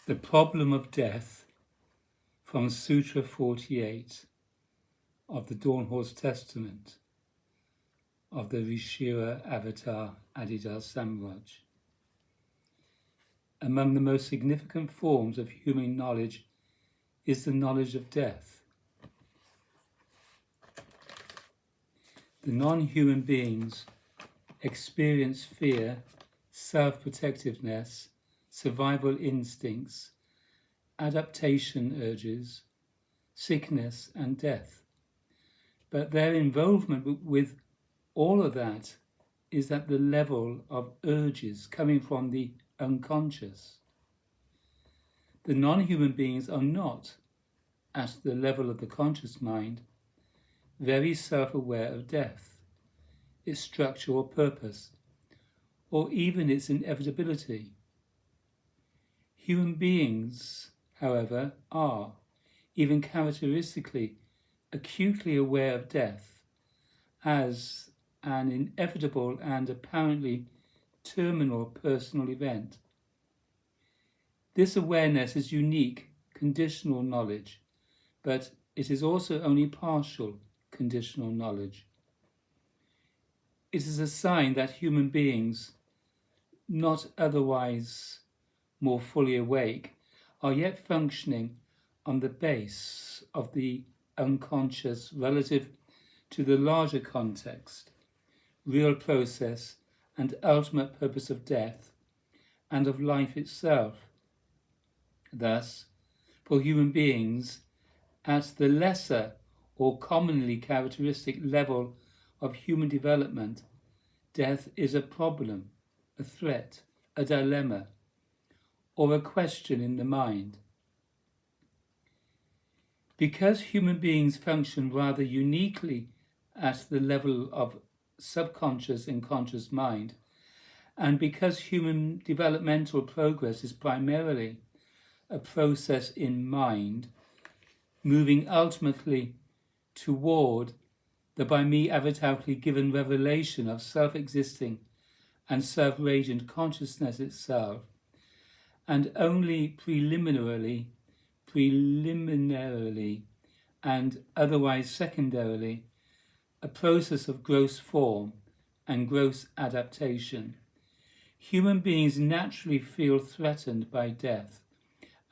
The Problem of Death from Sutra 48 of the Dawn Horse Testament of the Rishira Avatar Adidas Samraj. Among the most significant forms of human knowledge is the knowledge of death. The non-human beings experience fear, self-protectiveness, survival instincts, adaptation urges, sickness and death. But their involvement with all of that is at the level of urges coming from the unconscious. The non-human beings are not, at the level of the conscious mind, very self-aware of death, its structure or purpose, or even its inevitability. Human beings, however, are, even characteristically, acutely aware of death as an inevitable and apparently terminal personal event. This awareness is unique, conditional knowledge, but it is also only partial conditional knowledge. It is a sign that human beings, not otherwise more fully awake, are yet functioning on the base of the unconscious relative to the larger context, real process and ultimate purpose of death and of life itself. Thus, for human beings, at the lesser or commonly characteristic level of human development, death is a problem, a threat, a dilemma, or a question in the mind. Because human beings function rather uniquely at the level of subconscious and conscious mind, and because human developmental progress is primarily a process in mind, moving ultimately toward the by me avatarically given revelation of self-existing and self-radiant consciousness itself, and only preliminarily and otherwise secondarily, a process of gross form and gross adaptation. Human beings naturally feel threatened by death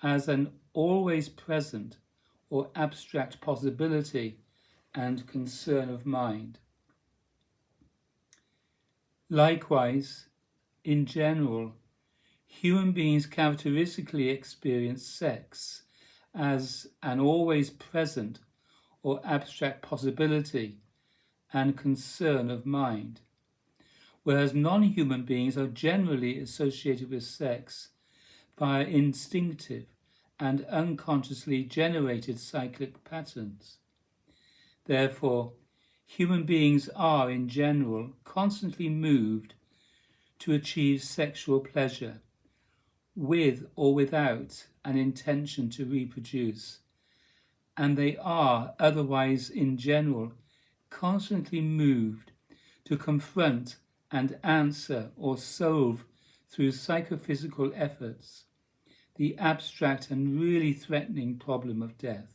as an always present or abstract possibility and concern of mind. Likewise, in general, human beings characteristically experience sex as an always present or abstract possibility and concern of mind, whereas non-human beings are generally associated with sex via instinctive and unconsciously generated cyclic patterns. Therefore, human beings are, in general, constantly moved to achieve sexual pleasure, with or without an intention to reproduce, and they are otherwise, in general, constantly moved to confront and answer or solve through psychophysical efforts the abstract and really threatening problem of death.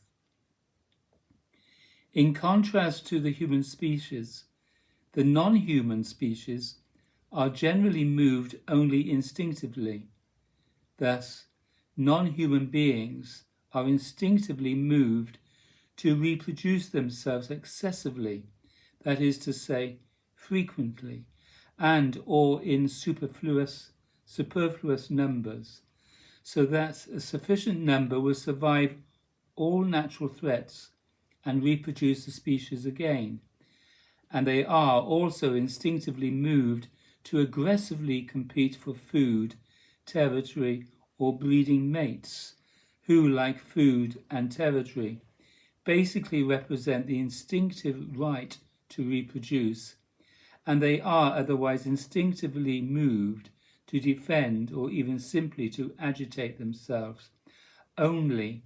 In contrast to the human species, the non-human species are generally moved only instinctively. Thus, non-human beings are instinctively moved to reproduce themselves excessively, that is to say, frequently, and or in superfluous numbers, so that a sufficient number will survive all natural threats and reproduce the species again. And they are also instinctively moved to aggressively compete for food, territory, or breeding mates, who, like food and territory, basically represent the instinctive right to reproduce, and they are otherwise instinctively moved to defend or even simply to agitate themselves only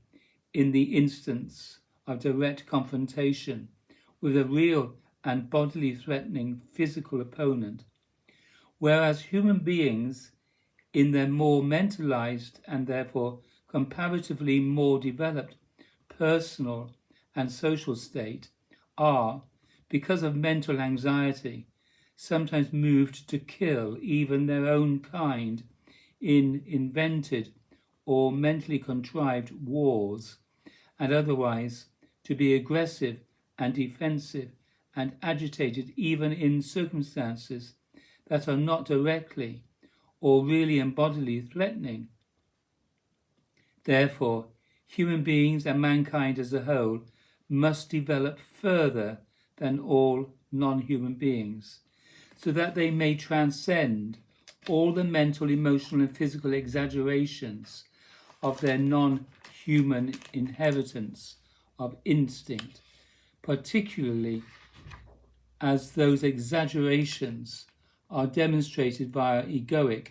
in the instance of direct confrontation with a real and bodily threatening physical opponent, whereas human beings, in their more mentalized and therefore comparatively more developed personal and social state are, because of mental anxiety, sometimes moved to kill even their own kind in invented or mentally contrived wars, and otherwise to be aggressive and defensive and agitated even in circumstances that are not directly or really and bodily threatening. Therefore, human beings and mankind as a whole must develop further than all non-human beings, so that they may transcend all the mental, emotional and physical exaggerations of their non-human inheritance of instinct, particularly as those exaggerations are demonstrated via egoic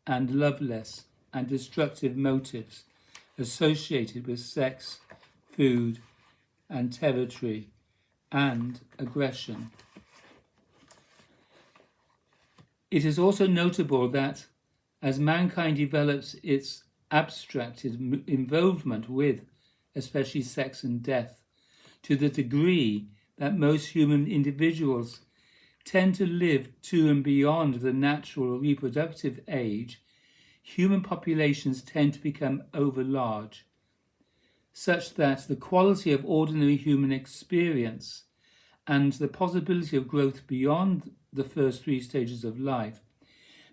and loveless and destructive motives associated with sex, food and territory and aggression. It is also notable that as mankind develops its abstracted involvement with, especially sex and death, to the degree that most human individuals tend to live to and beyond the natural reproductive age, human populations tend to become overlarge, such that the quality of ordinary human experience and the possibility of growth beyond the first three stages of life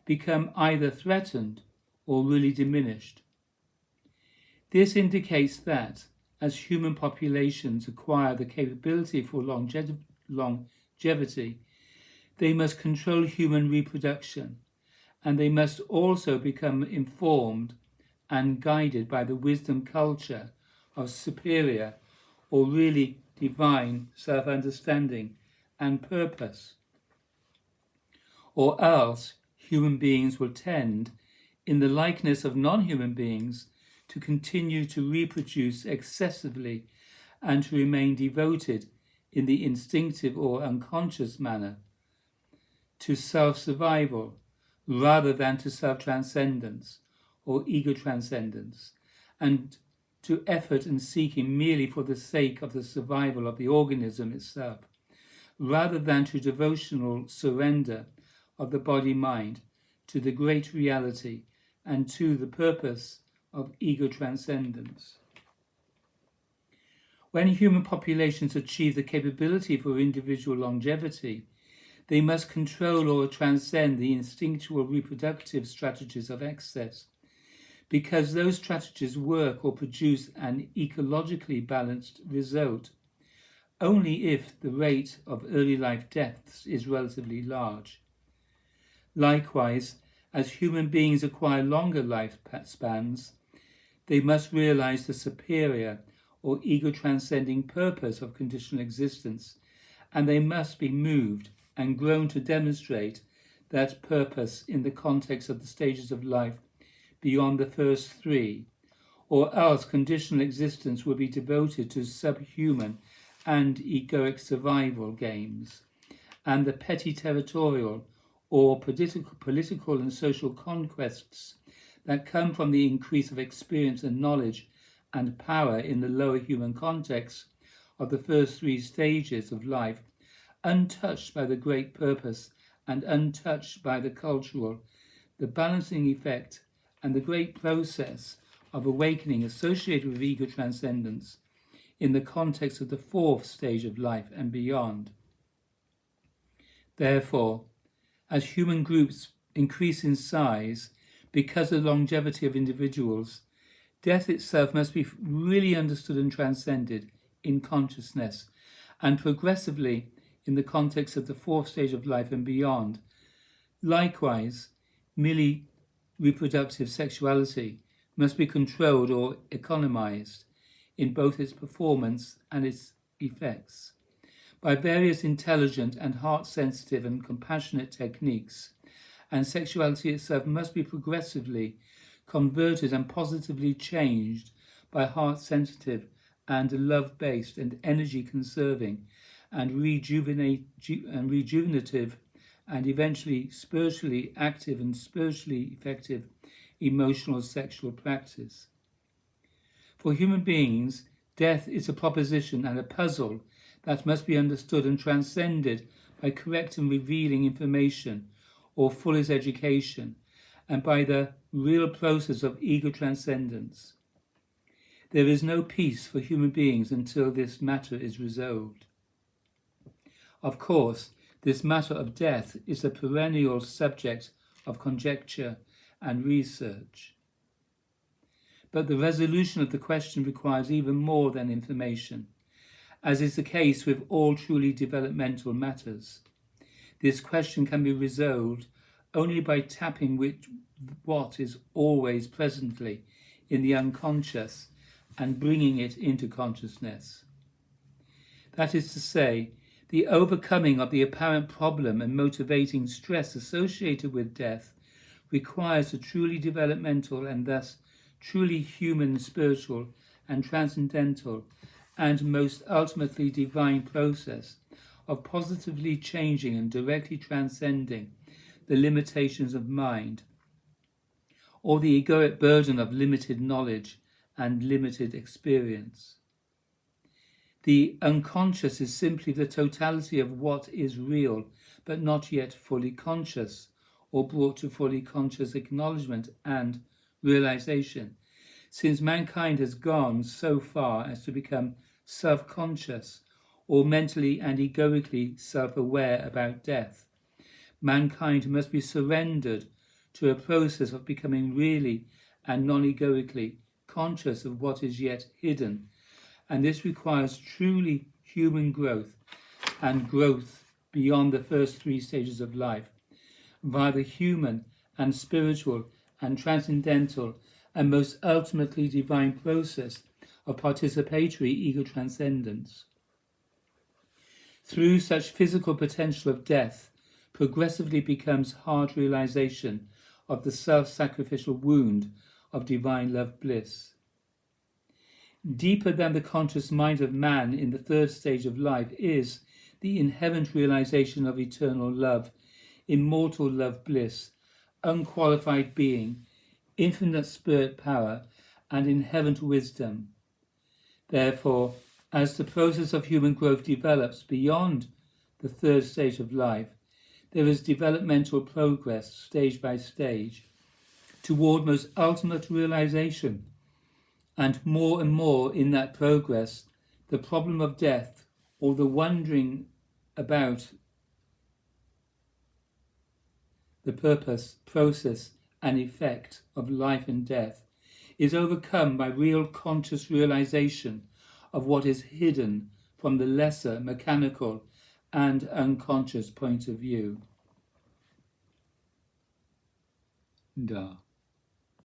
become either threatened or really diminished. This indicates that, as human populations acquire the capability for longevity, they must control human reproduction, and they must also become informed and guided by the wisdom culture of superior or really divine self-understanding and purpose. Or else human beings will tend, in the likeness of non-human beings, to continue to reproduce excessively and to remain devoted in the instinctive or unconscious manner to self-survival rather than to self-transcendence or ego-transcendence, and to effort and seeking merely for the sake of the survival of the organism itself, rather than to devotional surrender of the body-mind to the great reality and to the purpose of ego-transcendence. When human populations achieve the capability for individual longevity, they must control or transcend the instinctual reproductive strategies of excess, because those strategies work or produce an ecologically balanced result only if the rate of early life deaths is relatively large. Likewise, as human beings acquire longer lifespans, they must realize the superior or ego-transcending purpose of conditional existence, and they must be moved and grown to demonstrate that purpose in the context of the stages of life beyond the first three, or else conditional existence will be devoted to subhuman and egoic survival games, and the petty territorial or political and social conquests that come from the increase of experience and knowledge and power in the lower human context of the first three stages of life, untouched by the great purpose and untouched by the cultural, the balancing effect and the great process of awakening associated with ego transcendence in the context of the fourth stage of life and beyond. Therefore, as human groups increase in size because of the longevity of individuals, death itself must be really understood and transcended in consciousness, and progressively in the context of the fourth stage of life and beyond. Likewise, merely reproductive sexuality must be controlled or economized in both its performance and its effects by various intelligent and heart-sensitive and compassionate techniques, and sexuality itself must be progressively converted and positively changed by heart-sensitive and love-based and energy-conserving and rejuvenative and eventually spiritually active and spiritually effective emotional sexual practice. For human beings, death is a proposition and a puzzle that must be understood and transcended by correct and revealing information or fullest education, and by the real process of ego transcendence. There is no peace for human beings until this matter is resolved. Of course, this matter of death is a perennial subject of conjecture and research. But the resolution of the question requires even more than information, as is the case with all truly developmental matters. This question can be resolved only by tapping what is always presently in the unconscious and bringing it into consciousness. That is to say, the overcoming of the apparent problem and motivating stress associated with death requires a truly developmental and thus truly human, spiritual and transcendental and most ultimately divine process of positively changing and directly transcending the limitations of mind, or the egoic burden of limited knowledge and limited experience. The unconscious is simply the totality of what is real, but not yet fully conscious, or brought to fully conscious acknowledgement and realization, since mankind has gone so far as to become self-conscious or mentally and egoically self-aware about death. Mankind must be surrendered to a process of becoming really and non-egoically conscious of what is yet hidden, and this requires truly human growth and growth beyond the first three stages of life, via the human and spiritual and transcendental and most ultimately divine process of participatory ego transcendence. Through such physical potential of death, progressively becomes hard realization of the self-sacrificial wound of divine love bliss. Deeper than the conscious mind of man in the third stage of life is the inherent realization of eternal love, immortal love bliss, unqualified being, infinite spirit power, and inherent wisdom. Therefore, as the process of human growth develops beyond the third stage of life, there is developmental progress, stage by stage, toward most ultimate realization, and more in that progress, the problem of death, or the wondering about the purpose, process, and effect of life and death, is overcome by real conscious realization of what is hidden from the lesser, mechanical, and unconscious point of view. Da.